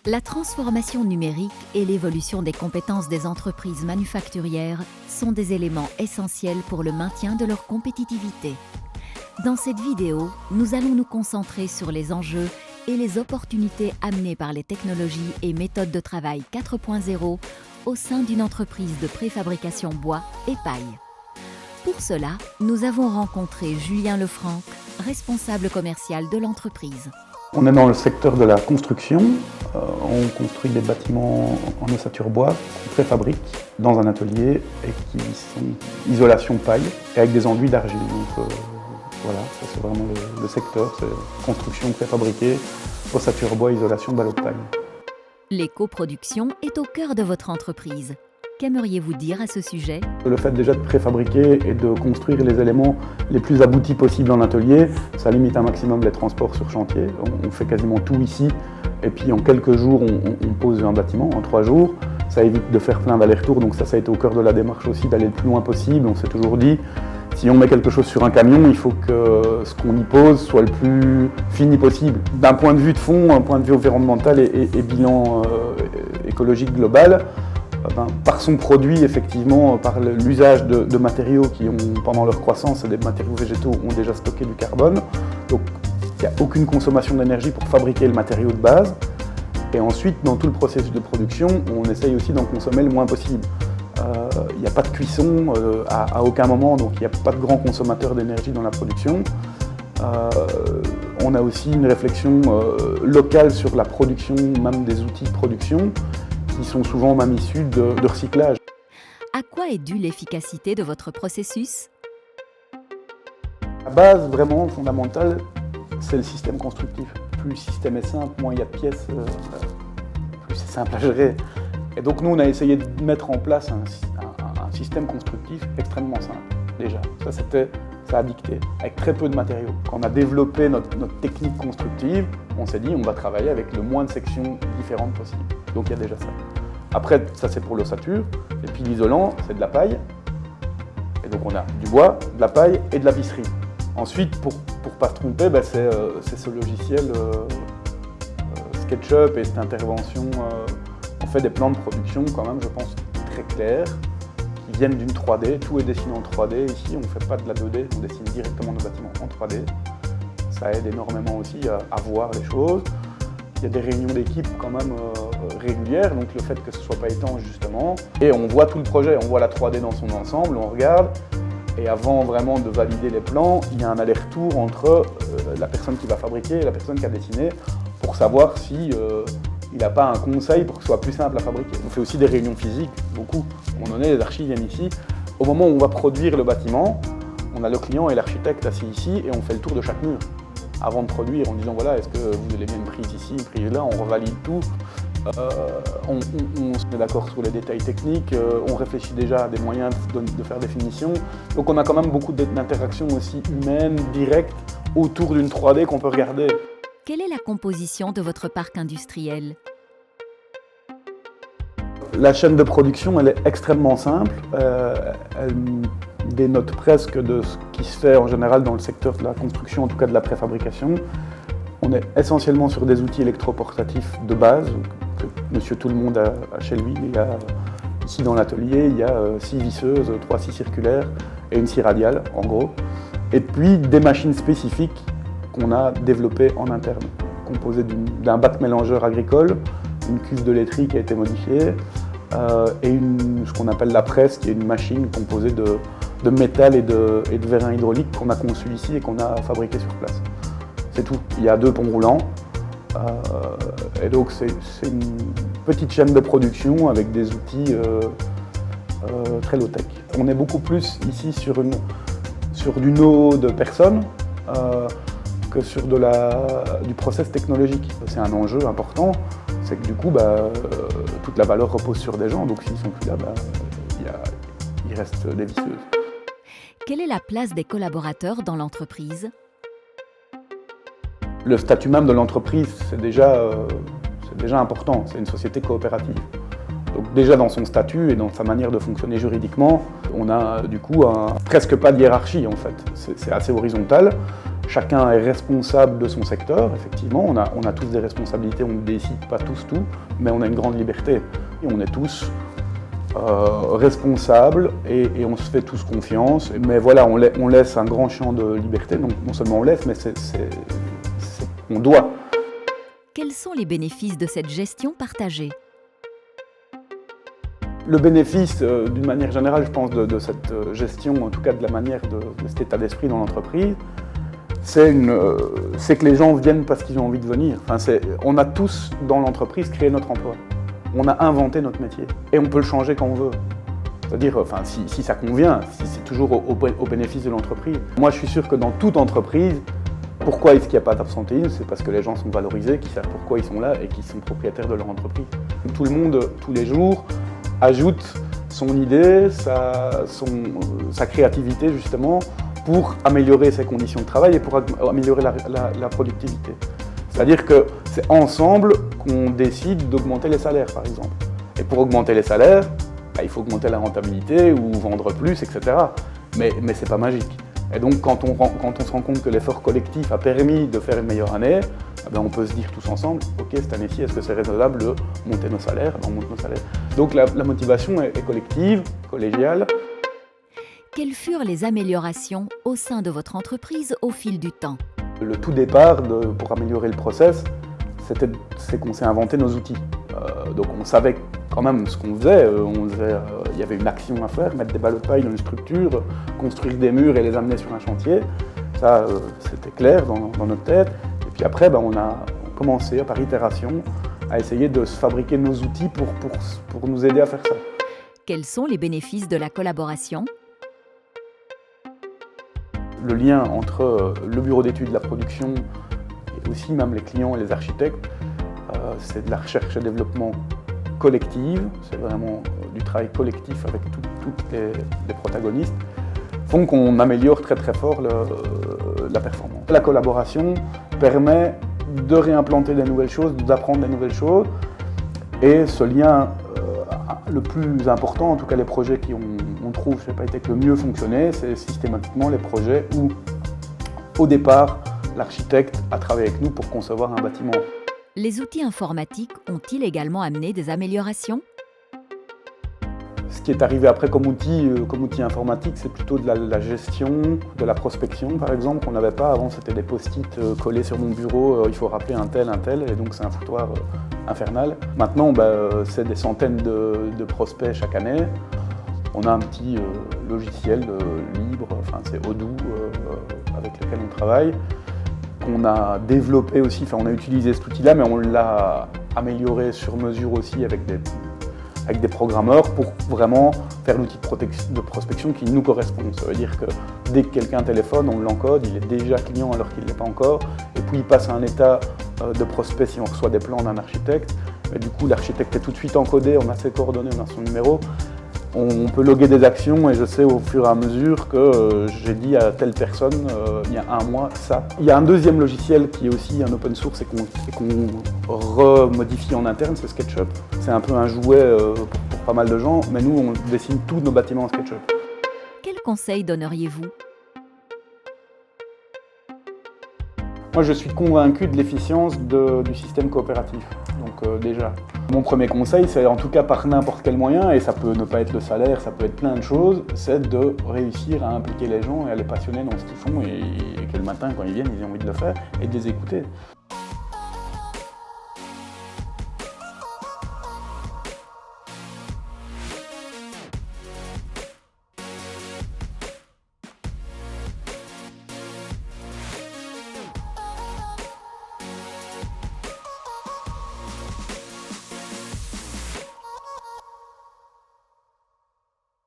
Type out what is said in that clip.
La transformation numérique et l'évolution des compétences des entreprises manufacturières sont des éléments essentiels pour le maintien de leur compétitivité. Dans cette vidéo, nous allons nous concentrer sur les enjeux et les opportunités amenées par les technologies et méthodes de travail 4.0 au sein d'une entreprise de préfabrication bois et paille. Pour cela, nous avons rencontré Julien Lefranc, responsable commercial de l'entreprise. On est dans le secteur de la construction. On construit des bâtiments en ossature bois qu'on préfabrique dans un atelier et qui sont isolation paille et avec des enduits d'argile. Donc voilà, ça c'est vraiment le secteur, c'est construction préfabriquée, ossature bois, isolation, ballot de paille. L'éco-production est au cœur de votre entreprise. Qu'aimeriez-vous dire à ce sujet ? Le fait déjà de préfabriquer et de construire les éléments les plus aboutis possibles en atelier, ça limite un maximum les transports sur chantier. On fait quasiment tout ici et puis en quelques jours on pose un bâtiment, en 3 jours. Ça évite de faire plein d'allers-retours, donc ça a été au cœur de la démarche aussi d'aller le plus loin possible. On s'est toujours dit, si on met quelque chose sur un camion, il faut que ce qu'on y pose soit le plus fini possible. D'un point de vue de fond, un point de vue environnemental et bilan écologique global, par son produit, effectivement, par l'usage de matériaux qui ont, pendant leur croissance, et des matériaux végétaux ont déjà stocké du carbone. Donc, il n'y a aucune consommation d'énergie pour fabriquer le matériau de base. Et ensuite, dans tout le processus de production, on essaye aussi d'en consommer le moins possible. Il n'y a pas de cuisson à aucun moment, donc il n'y a pas de grand consommateur d'énergie dans la production. On a aussi une réflexion locale sur la production, même des outils de production, qui sont souvent même issus de recyclage. À quoi est due l'efficacité de votre processus ? La base vraiment fondamentale, c'est le système constructif. Plus le système est simple, moins il y a de pièces, plus c'est simple à gérer. Et donc nous, on a essayé de mettre en place un système constructif extrêmement simple, déjà. Ça a dicté, avec très peu de matériaux. Quand on a développé notre technique constructive, on s'est dit on va travailler avec le moins de sections différentes possible. Donc il y a déjà ça. Après, ça c'est pour l'ossature. Et puis l'isolant, c'est de la paille. Et donc on a du bois, de la paille et de la visserie. Ensuite, pour pas se tromper, c'est ce logiciel SketchUp et cette intervention. On fait des plans de production quand même, je pense, très clairs, qui viennent d'une 3D. Tout est dessiné en 3D. Ici, on ne fait pas de la 2D, on dessine directement nos bâtiments en 3D. Ça aide énormément aussi à voir les choses. Il y a des réunions d'équipe quand même régulières, donc le fait que ce ne soit pas étanche justement. Et on voit tout le projet, on voit la 3D dans son ensemble, on regarde. Et avant vraiment de valider les plans, il y a un aller-retour entre la personne qui va fabriquer et la personne qui a dessiné pour savoir si il n'a pas un conseil pour que ce soit plus simple à fabriquer. On fait aussi des réunions physiques, beaucoup. On en est, les archis viennent ici. Au moment où on va produire le bâtiment, on a le client et l'architecte assis ici et on fait le tour de chaque mur avant de produire en disant voilà, est-ce que vous avez bien une prise ici, une prise là, on revalide tout. On se met d'accord sur les détails techniques, on réfléchit déjà à des moyens de faire des finitions. Donc on a quand même beaucoup d'interactions aussi humaines, directes, autour d'une 3D qu'on peut regarder. Quelle est la composition de votre parc industriel ? La chaîne de production, elle est extrêmement simple. Elle dénote presque de ce qui se fait en général dans le secteur de la construction, en tout cas de la préfabrication. On est essentiellement sur des outils électroportatifs de base, que monsieur tout le monde a chez lui. Il y a, ici dans l'atelier, il y a 6 visseuses, 3 scies circulaires et une scie radiale, en gros. Et puis des machines spécifiques qu'on a développées en interne, composées d'un bac mélangeur agricole, une cuve de laiterie qui a été modifiée, et ce qu'on appelle la presse, qui est une machine composée de métal et de vérin hydraulique qu'on a conçu ici et qu'on a fabriqué sur place. C'est tout. Il y a 2 ponts roulants, et donc c'est une petite chaîne de production avec des outils très low-tech. On est beaucoup plus ici sur du know de personnes que sur du process technologique. C'est un enjeu important, c'est que du coup, toute la valeur repose sur des gens, donc s'ils ne sont plus là, il reste des visseuses. Quelle est la place des collaborateurs dans l'entreprise ? Le statut même de l'entreprise, c'est déjà important, c'est une société coopérative. Donc déjà dans son statut et dans sa manière de fonctionner juridiquement, on a du coup presque pas de hiérarchie en fait. C'est assez horizontal. Chacun est responsable de son secteur, effectivement, on a tous des responsabilités, on ne décide pas tous tout, mais on a une grande liberté. Et on est tous responsables et on se fait tous confiance. Mais voilà, on laisse un grand champ de liberté, donc non seulement on laisse, mais on doit. Quels sont les bénéfices de cette gestion partagée ? Le bénéfice, d'une manière générale, je pense, de cette gestion, en tout cas de la manière de cet état d'esprit dans l'entreprise, c'est que les gens viennent parce qu'ils ont envie de venir. Enfin, on a tous, dans l'entreprise, créé notre emploi. On a inventé notre métier. Et on peut le changer quand on veut. C'est-à-dire, enfin, si ça convient, si c'est toujours au bénéfice de l'entreprise. Moi, je suis sûr que dans toute entreprise, pourquoi est-ce qu'il n'y a pas d'absentéisme ? C'est parce que les gens sont valorisés, qu'ils savent pourquoi ils sont là et qu'ils sont propriétaires de leur entreprise. Tout le monde, tous les jours, ajoute son idée, sa créativité justement pour améliorer ses conditions de travail et pour améliorer la productivité. C'est-à-dire que c'est ensemble qu'on décide d'augmenter les salaires par exemple. Et pour augmenter les salaires, il faut augmenter la rentabilité ou vendre plus, etc. Mais c'est pas magique. Et donc quand on se rend compte que l'effort collectif a permis de faire une meilleure année, on peut se dire tous ensemble, ok, cette année-ci, est-ce que c'est raisonnable de monter nos salaires ? On monte nos salaires. Donc la motivation est collective, collégiale. Quelles furent les améliorations au sein de votre entreprise au fil du temps ? Le tout départ pour améliorer le process, c'est qu'on s'est inventé nos outils. Donc on savait quand même ce qu'on faisait. Il y avait une action à faire, mettre des ballots de paille dans une structure, construire des murs et les amener sur un chantier. Ça, c'était clair dans notre tête. Et puis après, on a commencé par itération à essayer de se fabriquer nos outils pour nous aider à faire ça. Quels sont les bénéfices de la collaboration ? Le lien entre le bureau d'études, la production et aussi même les clients et les architectes, c'est de la recherche et développement collective, c'est vraiment du travail collectif avec tous les protagonistes, font qu'on améliore très très fort la performance. La collaboration permet de réimplanter des nouvelles choses, d'apprendre des nouvelles choses, et ce lien le plus important, en tout cas les projets qui on trouve, je sais pas, été le mieux fonctionné, c'est systématiquement les projets où, au départ, l'architecte a travaillé avec nous pour concevoir un bâtiment. Les outils informatiques ont-ils également amené des améliorations ? Ce qui est arrivé après comme outil informatique, c'est plutôt de la gestion, de la prospection par exemple, qu'on n'avait pas. Avant, c'était des post-it collés sur mon bureau, il faut rappeler un tel, et donc c'est un foutoir infernal. Maintenant, c'est des centaines de prospects chaque année. On a un petit logiciel libre, c'est Odoo, avec lequel on travaille, qu'on a développé aussi, on a utilisé cet outil-là, mais on l'a amélioré sur mesure aussi avec des programmeurs pour vraiment faire l'outil de prospection qui nous correspond. Ça veut dire que dès que quelqu'un téléphone, on l'encode, il est déjà client alors qu'il ne l'est pas encore, et puis il passe à un état de prospect si on reçoit des plans d'un architecte. Et du coup, l'architecte est tout de suite encodé, on a ses coordonnées, on a son numéro. On peut loguer des actions et je sais au fur et à mesure que j'ai dit à telle personne il y a un mois ça. Il y a un deuxième logiciel qui est aussi un open source et qu'on remodifie en interne, c'est SketchUp. C'est un peu un jouet pour pas mal de gens, mais nous on dessine tous nos bâtiments en SketchUp. Quels conseils donneriez-vous ? Moi je suis convaincu de l'efficience du système coopératif, donc déjà. Mon premier conseil, c'est en tout cas par n'importe quel moyen, et ça peut ne pas être le salaire, ça peut être plein de choses, c'est de réussir à impliquer les gens et à les passionner dans ce qu'ils font et que le matin quand ils viennent, ils aient envie de le faire et de les écouter.